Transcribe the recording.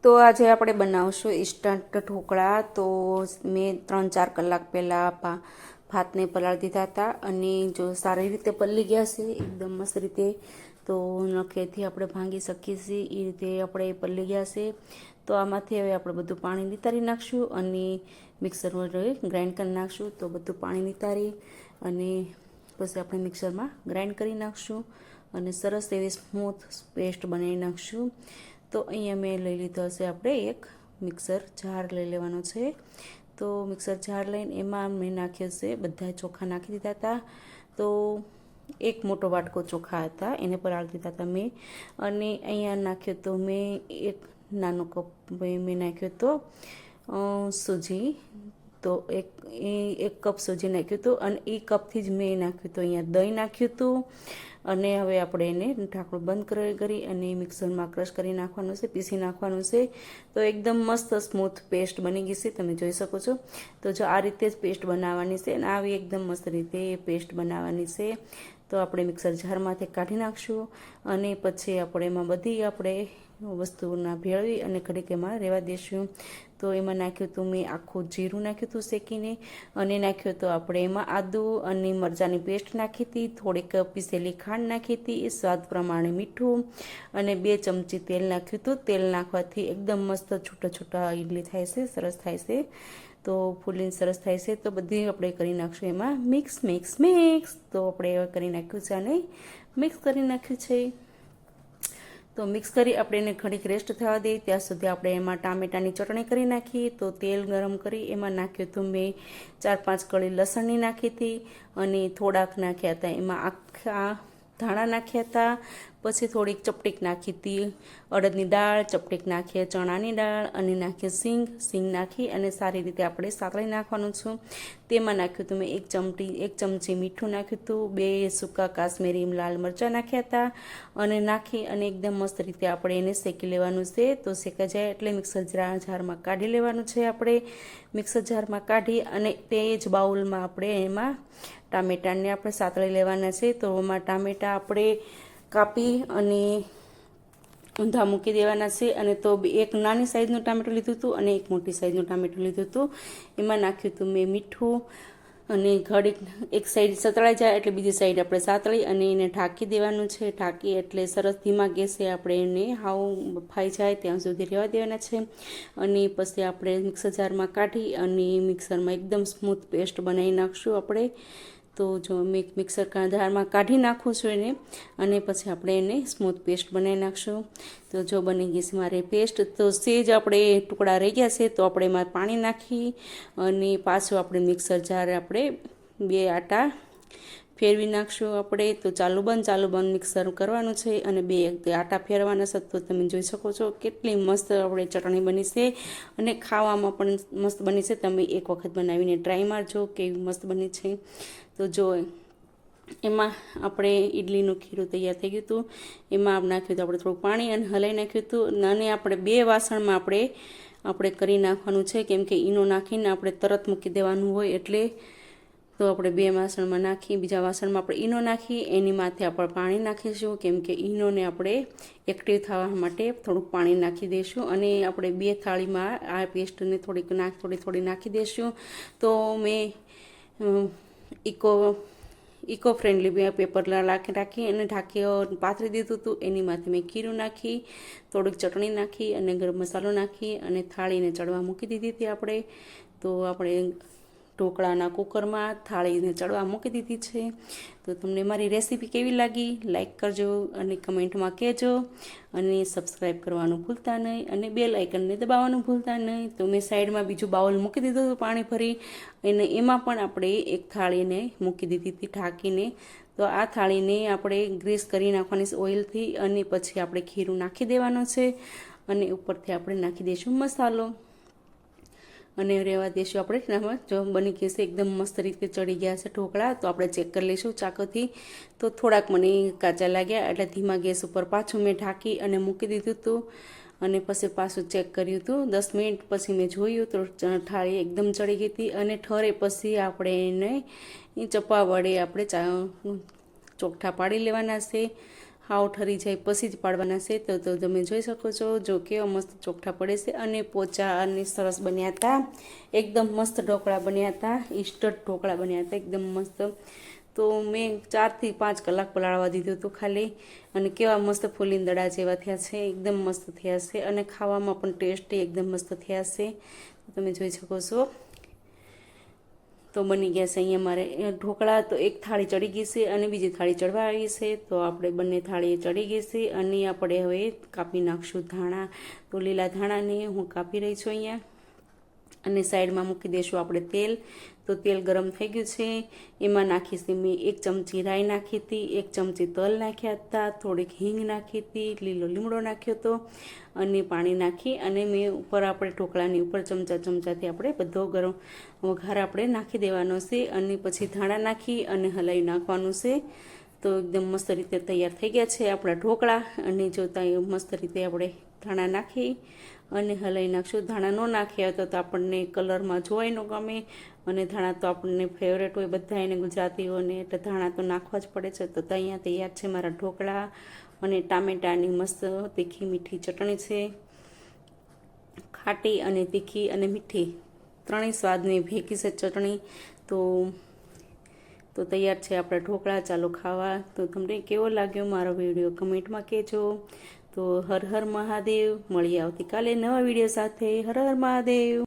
તો આજે આપણે બનાવશું ઇન્સ્ટન્ટ ઢોકળા. તો મેં 3-4 કલાક પહેલાં ભાતને પલાળી દીધા હતા અને જો સારી રીતે પલળી ગયા છે એકદમ મસ્ત રીતે, તો નખેથી આપણે ભાંગી શકીએ છીએ એ રીતે આપણે પલળી ગયા છે. તો આમાંથી હવે આપણે બધું પાણી નિતારી નાખશું અને મિક્સરમાં ગ્રાઇન્ડ કરી નાખશું. તો બધું પાણી નિતારી અને પછી આપણે મિક્સરમાં ગ્રાઇન્ડ કરી નાખશું અને સરસ એવી સ્મૂથ પેસ્ટ બનાવી નાખશું. તો અહીંયા મેં લઈ લીધો હશે આપણે એક મિક્સર જાર લઈ લેવાનો છે. તો મિક્સર જાર લઈને એમાં મેં નાખ્યો છે બધા ચોખા નાખી દીધા હતા. તો એક મોટો વાટકો ચોખા હતા એને પલાળી દીધા હતા મેં. અને અહીંયા નાખ્યો તો મેં એક નાનો કપ મેં નાખ્યો તો સૂજી. તો એક કપ સૂજી નાખ્યું હતું અને એ કપથી જ મેં નાખ્યું હતું અહીંયા દહીં નાખ્યું હતું. અને હવે આપણે એને ઢાંકણું બંધ કરી અને મિક્સરમાં ક્રશ કરી નાખવાનું છે, પીસી નાખવાનું છે. તો એકદમ મસ્ત સ્મૂથ પેસ્ટ બની ગઈ છે, તમે જોઈ શકો છો. તો જો આ રીતે જ પેસ્ટ બનાવવાની છે અને આવી એકદમ મસ્ત રીતે પેસ્ટ બનાવવાની છે. તો આપણે મિક્સર જારમાંથી કાઢી નાખશું અને પછી આપણે એમાં બધી આપણે વસ્તુઓના ભેળવી અને ઘડીક એમાં રહેવા દઈશું. તો એમાં નાખ્યું હતું મેં આખું જીરું નાખ્યું હતું શેકીને અને નાખ્યું તો આપણે એમાં આદું અને મરચાંની પેસ્ટ નાખી હતી, થોડીક પીસેલી ખાંડ નાખી હતી, સ્વાદ પ્રમાણે મીઠું અને 2 ચમચી તેલ નાખ્યું હતું. તેલ નાખવાથી એકદમ મસ્ત છૂટા છૂટા ઇડલી થાય છે, સરસ થાય છે. તો ફૂલીને સરસ થાય છે. તો બધી આપણે કરી નાખશું એમાં મિક્સ. તો આપણે કરી નાખ્યું છે અને મિક્સ કરી નાખ્યું છે. તો મિક્સ કરી આપણે એને ઘડીક રેસ્ટ થવા દઈએ ત્યાં સુધી આપણે એમાં ટામેટાની ચટણી કરી નાખીએ. તો તેલ ગરમ કરી એમાં નાખ્યું હતું મેં 4-5 કળી લસણની નાખી હતી અને થોડાક નાખ્યા હતા એમાં આખા ધાણા નાખ્યા હતા. પછી થોડીક ચપટીક નાખી હતી અડદની દાળ, ચપટીક નાખીએ ચણાની દાળ અને નાખીએ સિંગ નાખી અને સારી રીતે આપણે સાતળી નાખવાનું છું. તેમાં નાખ્યું હતું મેં 1 ચમચી મીઠું નાખ્યું હતું, 2 સૂકા કાશ્મીરી લાલ મરચાં નાખ્યા હતા અને નાખી અને એકદમ મસ્ત રીતે આપણે એને શેકી લેવાનું છે. તો શેકાઈ જાય એટલે મિક્સર જારમાં કાઢી લેવાનું છે. આપણે મિક્સર જારમાં કાઢી અને તે જ બાઉલમાં આપણે એમાં ટામેટાને આપણે સાતળી લેવાના છે. તો એમાં ટામેટા આપણે કાપી અને ઊંધા મૂકી દેવાના છે. અને તો એક નાની સાઈઝનું ટામેટું લીધું હતું અને એક મોટી સાઈઝનું ટામેટું લીધું હતું. એમાં નાખ્યું હતું મેં મીઠું અને ઘડીક એક સાઈડ સતળાઈ જાય એટલે બીજી સાઈડ આપણે સાતળી અને એને ઢાંકી દેવાનું છે. ઢાંકી એટલે સરસ ધીમા ગેસે આપણે એને હાવ બફાઈ જાય ત્યાં સુધી રહેવા દેવાના છે. અને પછી આપણે મિક્સર જારમાં કાઢી અને મિક્સરમાં એકદમ સ્મૂથ પેસ્ટ બનાવી નાખશું આપણે. તો જો મેં મિક્સર જારમાં કાઢી નાખું છું એને અને પછી આપણે એને સ્મૂથ પેસ્ટ બનાવી નાખશું. તો જો બની ગઈ છે મારી પેસ્ટ. તો સેજ આપણે ટુકડા રહી ગયા છે તો આપણે એમાં પાણી નાખી અને પાછું આપણે મિક્સર જાર આપણે 2 આટા ફેરવી નાખશું આપણે. તો ચાલુ બંધ મિક્સર કરવાનું છે અને 2 આટા ફેરવાના છે. તો તમે જોઈ શકો છો કેટલી મસ્ત આપણે ચટણી બની છે અને ખાવામાં પણ મસ્ત બની છે. તમે એક વખત બનાવીને ટ્રાય મારજો કેવી મસ્ત બની છે. તો જો એમાં આપણે ઈડલીનું ખીરું તૈયાર થઈ ગયું હતું. એમાં આપણે નાખ્યું હતું આપણે થોડું પાણી અને હલાવી નાખ્યું હતું અને આપણે 2 વાસણમાં આપણે કરી નાખવાનું છે, કેમ કે ઈનો નાખીને આપણે તરત મૂકી દેવાનું હોય એટલે. તો આપણે 2 વાસણમાં નાખી બીજા વાસણમાં આપણે ઈનો નાખી એની માથે આપણે પાણી નાખીશું, કેમ કે ઈનોને આપણે એક્ટિવ થવા માટે થોડુંક પાણી નાખી દઈશું. અને આપણે 2 થાળીમાં આ પેસ્ટને થોડી નાખી દઈશું. તો મેં ઇકો ફ્રેન્ડલી પેપર રાખી અને ઢાંકી પાથરી દીધું હતું. એની માથે મેં ખીરું નાખી, થોડીક ચટણી નાખી અને ગરમ મસાલો નાખી અને થાળીને ચડવા મૂકી દીધી હતી આપણે. તો આપણે ઢોકળાના કુકરમાં થાળીને ચડવા મૂકી દીધી છે. તો તમને મારી રેસીપી કેવી લાગી લાઈક કરજો અને કમેન્ટમાં કહેજો અને સબસ્ક્રાઈબ કરવાનું ભૂલતા નહીં અને બેલ આઇકનને દબાવવાનું ભૂલતા નહીં. તો મેં સાઈડમાં બીજું બાઉલ મૂકી દીધું હતું પાણી ભરી અને એમાં પણ આપણે એક થાળીને મૂકી દીધી હતી ઢાંકીને. તો આ થાળીને આપણે ગ્રીસ કરી નાખવાની છે ઓઇલથી અને પછી આપણે ખીરું નાખી દેવાનું છે અને ઉપરથી આપણે નાખી દઈશું મસાલો અને રહેવા દઈશું આપણે. જો બની ગઈ છે એકદમ મસ્ત રીતે ચડી ગયા છે ઢોકળા. તો આપણે ચેક કરી લઈશું ચાકુથી. તો થોડાક મને કાચા લાગ્યા એટલે ધીમા ગેસ ઉપર પાછું મેં ઢાંકી અને મૂકી દીધું હતું અને પછી પાછું ચેક કર્યું હતું. 10 મિનિટ પછી મેં જોયું તો થાળી એકદમ ચડી ગઈ હતી અને ઠરે પછી આપણે એને ચપ્પા વડે આપણે ચોકઠા પાડી લેવાના છે હાવ ઠરી જાય પછી જ પાડવાના છે. તો તમે જોઈ શકો છો જો કેવા મસ્ત ચોખ્ઠા પડે છે અને પોચા અને સરસ બન્યા હતા. એકદમ મસ્ત ઢોકળા બન્યા હતા, ઇન્સ્ટન્ટ ઢોકળા બન્યા હતા એકદમ મસ્ત. તો મેં 4 થી 5 કલાક પલાળવા દીધું હતું ખાલી, અને કેવા મસ્ત ફૂલીને દડા જેવા થયા છે, એકદમ મસ્ત થયા છે અને ખાવામાં પણ ટેસ્ટી એકદમ મસ્ત થયા છે. તમે જોઈ શકો છો. તો બની ગયા છે અહીંયા મારે ઢોકળા. તો એક થાળી ચડી ગઈ છે અને બીજી થાળી ચડવા આવી છે. તો આપણે બંને થાળી ચડી ગઈ છે અને આપણે હવે કાપી નાખશું ધાણા. તો લીલા ધાણાને હું કાપી રહી છું અહીંયા, અને સાઈડમાં મૂકી દઈશું આપણે તેલ. તો તેલ ગરમ થઈ ગયું છે, એમાં નાખીશું મેં 1 ચમચી રાઈ નાખી હતી, 1 ચમચી તલ નાખ્યા હતા, થોડીક હિંગ નાખી હતી, લીલો લીમડો નાખ્યો હતો અને પાણી નાખી અને મેં ઉપર આપણે ઢોકળાની ઉપર ચમચાથી આપણે બધો ગરમ વઘાર આપણે નાખી દેવાનો છે અને પછી ધાણા નાખી અને હલાવી નાખવાનું છે. તો એકદમ મસ્ત રીતે તૈયાર થઈ ગયા છે આપણા ઢોકળા. અને જોતા મસ્ત રીતે આપણે ધાણા નાખી અને હલાવી નાખશું. ધાણા ન નાખ્યા તો આપણને કલરમાં જોવાય ન ગમે, અને ધાણા તો આપણને ફેવરેટ હોય બધા એને ગુજરાતીઓને, એટલે ધાણા તો નાખવા જ પડે છે. તો અહીંયા તૈયાર છે મારા ઢોકળા અને ટામેટાની મસ્ત તીખી મીઠી ચટણી છે. ખાટી અને તીખી અને મીઠી ત્રણેય સ્વાદની ભેગી છે ચટણી. તો તૈયાર છે આપણા ઢોકળા. ચાલો ખાવા. તો તમને કેવો લાગ્યો મારો વિડીયો કમેન્ટમાં કહેજો. તો હર હર મહાદેવ. મળીએ આવતીકાલે નવા વિડીયો સાથે. હર હર મહાદેવ.